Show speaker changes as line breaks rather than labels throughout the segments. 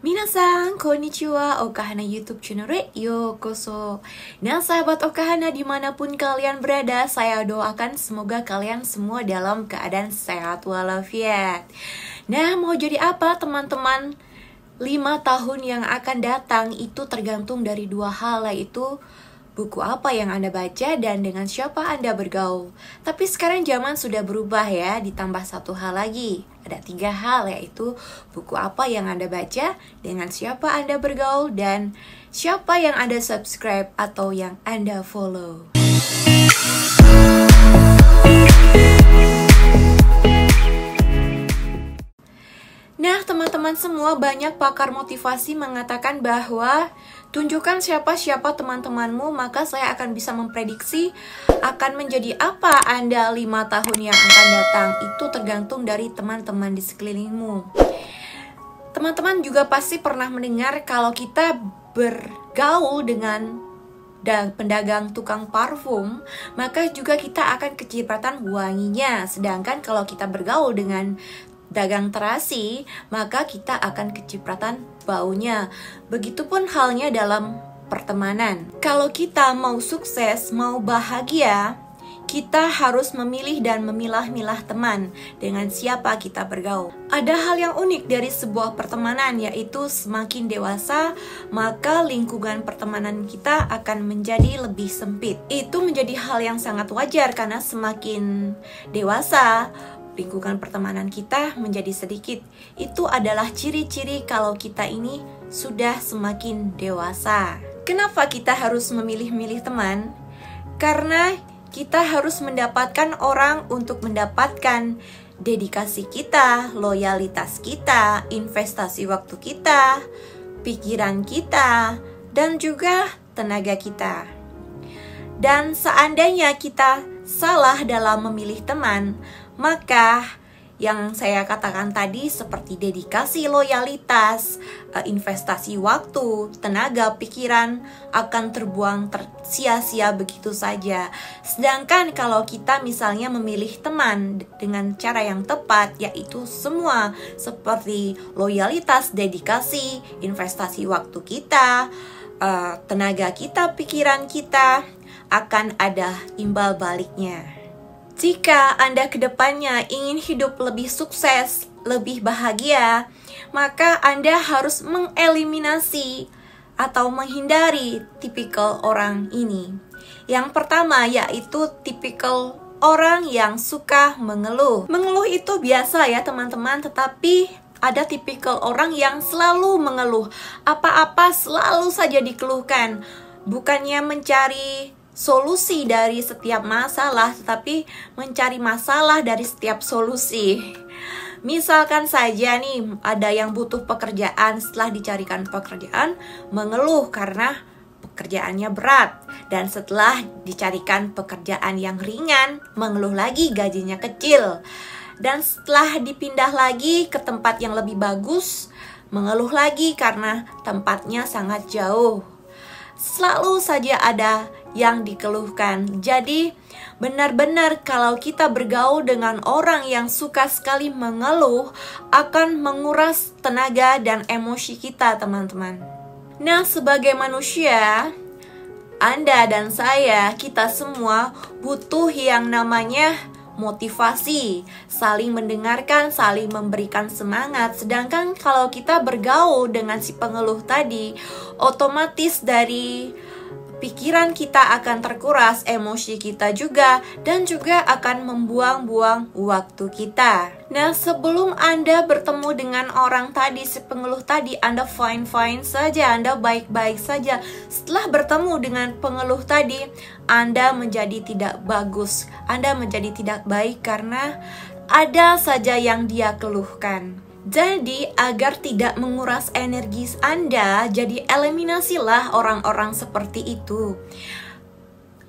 Minasan, konnichiwa, Okahana YouTube channel yokoso. Nah sahabat Okahana dimanapun kalian berada, saya doakan semoga kalian semua dalam keadaan sehat walafiat. Nah mau jadi apa teman-teman? 5 tahun yang akan datang itu tergantung dari dua hal, yaitu buku apa yang Anda baca dan dengan siapa Anda bergaul. Tapi sekarang zaman sudah berubah ya, ditambah satu hal lagi. Ada 3 hal, yaitu buku apa yang Anda baca, dengan siapa Anda bergaul, dan siapa yang Anda subscribe atau yang Anda follow. Nah, teman-teman semua, banyak pakar motivasi mengatakan bahwa tunjukkan siapa-siapa teman-temanmu, maka saya akan bisa memprediksi akan menjadi apa Anda 5 tahun yang akan datang. Itu tergantung dari teman-teman di sekelilingmu. Teman-teman juga pasti pernah mendengar kalau kita bergaul dengan pedagang tukang parfum, maka juga kita akan kecipratan wanginya. Sedangkan kalau kita bergaul dengan dagang terasi, maka kita akan kecipratan baunya. Begitupun halnya dalam pertemanan. Kalau kita mau sukses, mau bahagia, kita harus memilih dan memilah-milah teman dengan siapa kita bergaul. Ada hal yang unik dari sebuah pertemanan, yaitu semakin dewasa, maka lingkungan pertemanan kita akan menjadi lebih sempit. Itu menjadi hal yang sangat wajar karena semakin dewasa, lingkungan pertemanan kita menjadi sedikit. Itu adalah ciri-ciri kalau kita ini sudah semakin dewasa. Kenapa kita harus memilih-milih teman? Karena kita harus mendapatkan orang untuk mendapatkan dedikasi kita, loyalitas kita, investasi waktu kita, pikiran kita, dan juga tenaga kita. Dan seandainya kita salah dalam memilih teman, maka yang saya katakan tadi seperti dedikasi, loyalitas, investasi waktu, tenaga, pikiran akan terbuang sia-sia begitu saja. Sedangkan kalau kita misalnya memilih teman dengan cara yang tepat, yaitu semua seperti loyalitas, dedikasi, investasi waktu kita, tenaga kita, pikiran kita, akan ada imbal baliknya. Jika Anda kedepannya ingin hidup lebih sukses, lebih bahagia, maka Anda harus mengeliminasi atau menghindari tipikal orang ini. Yang pertama yaitu tipikal orang yang suka mengeluh. Mengeluh itu biasa ya teman-teman, tetapi ada tipikal orang yang selalu mengeluh. Apa-apa selalu saja dikeluhkan. Bukannya mencari solusi dari setiap masalah, tetapi mencari masalah dari setiap solusi. Misalkan saja nih, ada yang butuh pekerjaan, setelah dicarikan pekerjaan, mengeluh karena pekerjaannya berat. Dan setelah dicarikan pekerjaan yang ringan, mengeluh lagi gajinya kecil. Dan setelah dipindah lagi ke tempat yang lebih bagus, mengeluh lagi karena tempatnya sangat jauh. Selalu saja ada yang dikeluhkan. Jadi benar-benar kalau kita bergaul dengan orang yang suka sekali mengeluh, akan menguras tenaga dan emosi kita teman-teman. Nah sebagai manusia, Anda dan saya, kita semua butuh yang namanya motivasi, saling mendengarkan, saling memberikan semangat. Sedangkan kalau kita bergaul dengan si pengeluh tadi, otomatis dari pikiran kita akan terkuras, emosi kita juga, dan juga akan membuang-buang waktu kita. Nah, sebelum Anda bertemu dengan orang tadi, si pengeluh tadi, Anda fine-fine saja, Anda baik-baik saja. Setelah bertemu dengan pengeluh tadi, Anda menjadi tidak bagus, Anda menjadi tidak baik karena ada saja yang dia keluhkan. Jadi, agar tidak menguras energi Anda, jadi eliminasilah orang-orang seperti itu.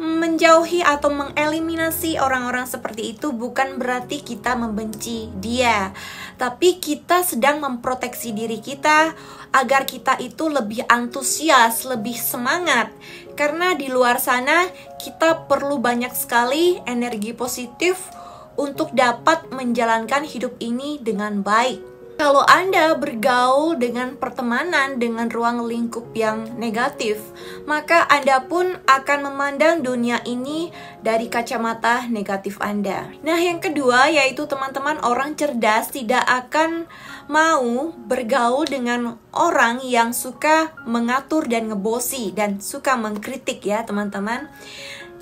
Menjauhi atau mengeliminasi orang-orang seperti itu bukan berarti kita membenci dia, tapi kita sedang memproteksi diri kita agar kita itu lebih antusias, lebih semangat. Karena di luar sana kita perlu banyak sekali energi positif untuk dapat menjalankan hidup ini dengan baik. Kalau Anda bergaul dengan pertemanan dengan ruang lingkup yang negatif, maka Anda pun akan memandang dunia ini dari kacamata negatif Anda. Nah, yang kedua yaitu teman-teman, orang cerdas tidak akan mau bergaul dengan orang yang suka mengatur dan ngebosi dan suka mengkritik ya teman-teman.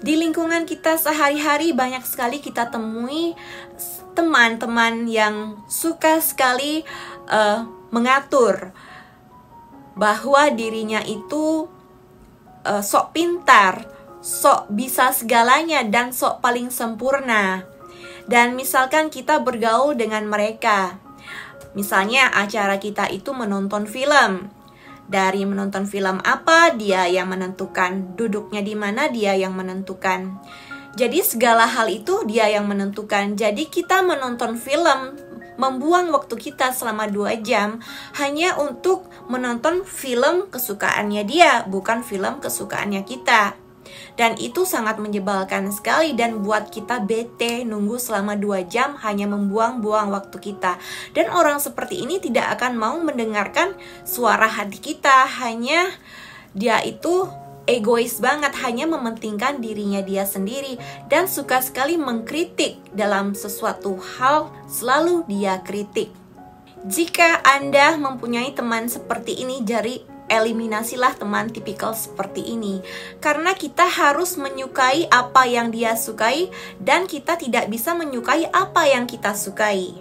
Di lingkungan kita sehari-hari banyak sekali kita temui teman-teman yang suka sekali mengatur bahwa dirinya itu sok pintar, sok bisa segalanya, dan sok paling sempurna. Dan misalkan kita bergaul dengan mereka, misalnya acara kita itu menonton film. Dari menonton film apa, dia yang menentukan. Duduknya di mana, dia yang menentukan. Jadi segala hal itu dia yang menentukan. Jadi kita menonton film, membuang waktu kita selama 2 jam hanya untuk menonton film kesukaannya dia, bukan film kesukaannya kita. Dan itu sangat menyebalkan sekali dan buat kita bete nunggu selama 2 jam hanya membuang-buang waktu kita. Dan orang seperti ini tidak akan mau mendengarkan suara hati kita, hanya dia itu egois banget, hanya mementingkan dirinya dia sendiri dan suka sekali mengkritik. Dalam sesuatu hal selalu dia kritik. Jika Anda mempunyai teman seperti ini, jadi eliminasilah teman tipikal seperti ini. Karena kita harus menyukai apa yang dia sukai dan kita tidak bisa menyukai apa yang kita sukai.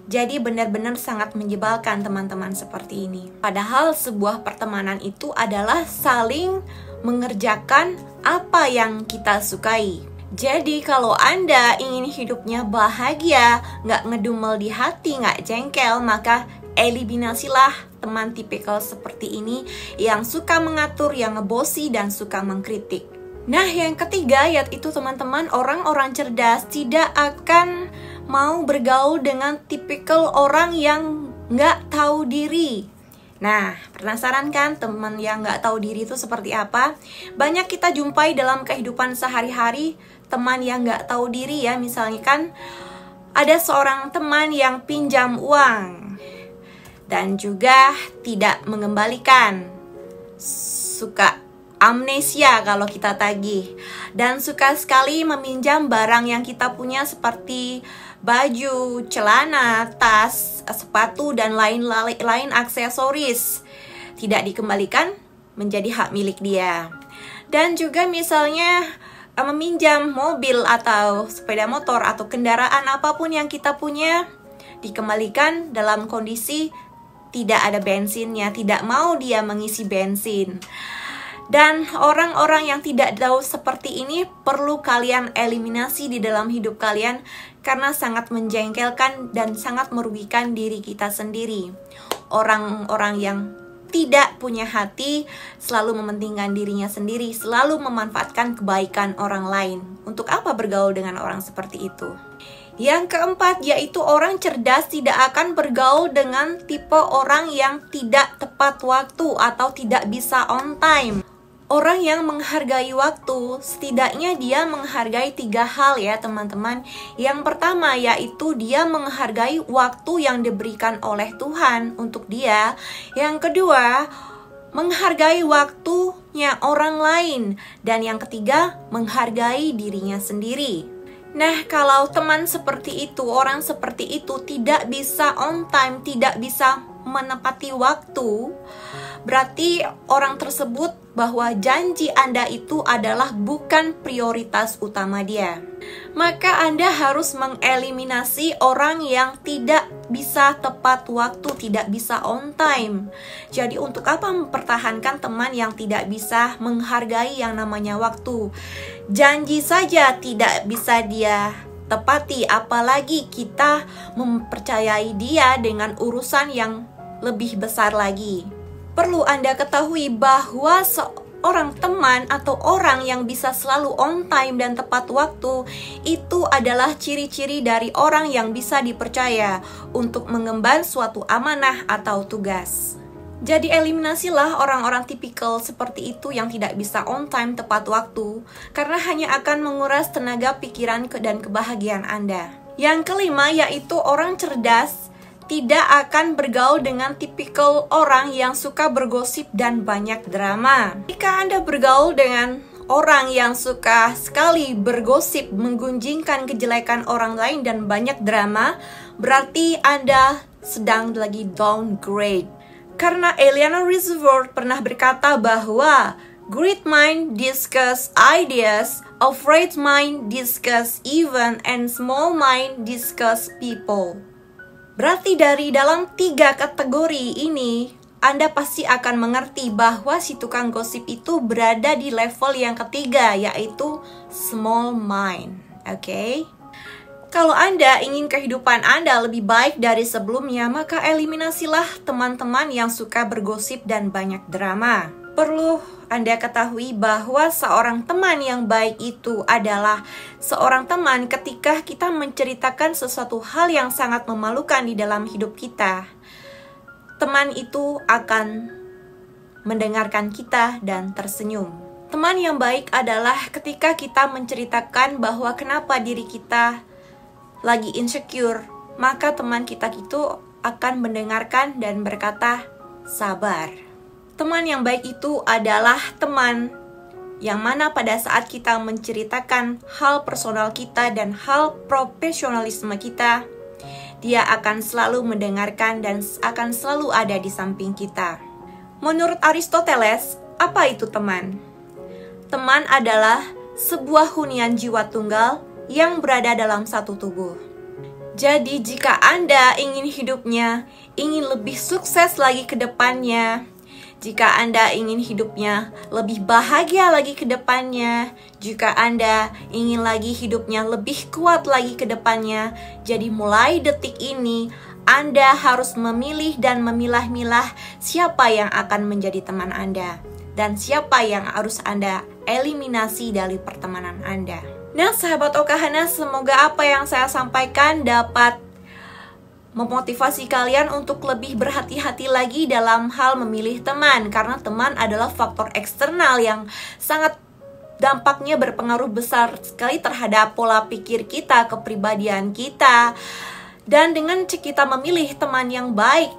Jadi benar-benar sangat menyebalkan teman-teman seperti ini. Padahal sebuah pertemanan itu adalah saling mengerjakan apa yang kita sukai. Jadi kalau Anda ingin hidupnya bahagia, nggak ngedumel di hati, nggak jengkel, maka eliminasilah teman tipikal seperti ini yang suka mengatur, yang ngebosi, dan suka mengkritik. Nah, yang ketiga yaitu teman-teman, orang-orang cerdas tidak akan mau bergaul dengan tipikal orang yang nggak tahu diri. Nah, penasaran kan teman yang nggak tahu diri itu seperti apa? Banyak kita jumpai dalam kehidupan sehari-hari teman yang nggak tahu diri ya. Misalnya kan ada seorang teman yang pinjam uang dan juga tidak mengembalikan, suka amnesia kalau kita tagih, dan suka sekali meminjam barang yang kita punya seperti baju, celana, tas, sepatu, dan lain aksesoris. Tidak dikembalikan menjadi hak milik dia. Dan juga misalnya meminjam mobil atau sepeda motor atau kendaraan apapun yang kita punya, dikembalikan dalam kondisi tidak ada bensinnya, tidak mau dia mengisi bensin. Dan orang-orang yang tidak tahu seperti ini perlu kalian eliminasi di dalam hidup kalian karena sangat menjengkelkan dan sangat merugikan diri kita sendiri. Orang-orang yang tidak punya hati selalu mementingkan dirinya sendiri, selalu memanfaatkan kebaikan orang lain. Untuk apa bergaul dengan orang seperti itu? Yang keempat yaitu orang cerdas tidak akan bergaul dengan tipe orang yang tidak tepat waktu atau tidak bisa on time. Orang yang menghargai waktu, setidaknya dia menghargai 3 hal ya teman-teman. Yang pertama yaitu dia menghargai waktu yang diberikan oleh Tuhan untuk dia. Yang kedua, menghargai waktunya orang lain. Dan yang ketiga, menghargai dirinya sendiri. Nah, kalau teman seperti itu, orang seperti itu tidak bisa on time, tidak bisa menepati waktu, berarti orang tersebut bahwa janji Anda itu adalah bukan prioritas utama dia. Maka Anda harus mengeliminasi orang yang tidak bisa tepat waktu, tidak bisa on time. Jadi untuk apa mempertahankan teman yang tidak bisa menghargai yang namanya waktu? Janji saja tidak bisa dia tepati, apalagi kita mempercayai dia dengan urusan yang lebih besar lagi. Perlu Anda ketahui bahwa seorang teman atau orang yang bisa selalu on time dan tepat waktu itu adalah ciri-ciri dari orang yang bisa dipercaya untuk mengemban suatu amanah atau tugas. Jadi eliminasilah orang-orang tipikal seperti itu yang tidak bisa on time tepat waktu, karena hanya akan menguras tenaga, pikiran, dan kebahagiaan Anda. Yang kelima yaitu orang cerdas tidak akan bergaul dengan tipikal orang yang suka bergosip dan banyak drama. Jika Anda bergaul dengan orang yang suka sekali bergosip, menggunjingkan kejelekan orang lain dan banyak drama, berarti Anda sedang lagi downgrade. Karena Eleanor Roosevelt pernah berkata bahwa great mind discuss ideas, afraid mind discuss event, and small mind discuss people. Berarti dari dalam 3 kategori ini, Anda pasti akan mengerti bahwa si tukang gosip itu berada di level yang ketiga, yaitu small mind. Oke? Kalau Anda ingin kehidupan Anda lebih baik dari sebelumnya, maka eliminasilah teman-teman yang suka bergosip dan banyak drama. Perlu Anda ketahui bahwa seorang teman yang baik itu adalah seorang teman ketika kita menceritakan sesuatu hal yang sangat memalukan di dalam hidup kita. Teman itu akan mendengarkan kita dan tersenyum. Teman yang baik adalah ketika kita menceritakan bahwa kenapa diri kita lagi insecure, maka teman kita itu akan mendengarkan dan berkata, sabar. Teman yang baik itu adalah teman yang mana pada saat kita menceritakan hal personal kita dan hal profesionalisme kita, dia akan selalu mendengarkan dan akan selalu ada di samping kita. Menurut Aristoteles, apa itu teman? Teman adalah sebuah hunian jiwa tunggal yang berada dalam satu tubuh. Jadi jika Anda ingin hidupnya, ingin lebih sukses lagi ke depannya, jika Anda ingin hidupnya lebih bahagia lagi ke depannya, jika Anda ingin lagi hidupnya lebih kuat lagi ke depannya, jadi mulai detik ini Anda harus memilih dan memilah-milah siapa yang akan menjadi teman Anda dan siapa yang harus Anda eliminasi dari pertemanan Anda. Nah, sahabat Okahana, semoga apa yang saya sampaikan dapat memotivasi kalian untuk lebih berhati-hati lagi dalam hal memilih teman, karena teman adalah faktor eksternal yang sangat dampaknya berpengaruh besar sekali terhadap pola pikir kita, kepribadian kita. Dan dengan kita memilih teman yang baik,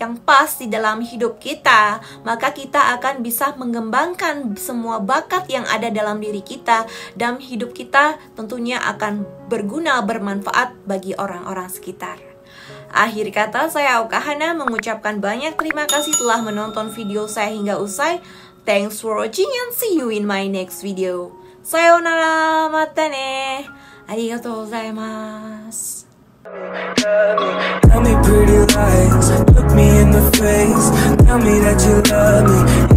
yang pas di dalam hidup kita, maka kita akan bisa mengembangkan semua bakat yang ada dalam diri kita, dan hidup kita tentunya akan berguna, bermanfaat bagi orang-orang sekitar. Akhir kata, saya Okahana mengucapkan banyak terima kasih telah menonton video saya hingga usai. Thanks for watching and see you in my next video. Sayonara, mata ne. Arigatou gozaimasu.
Tell me pretty lies, look me in the face, tell me that you love me.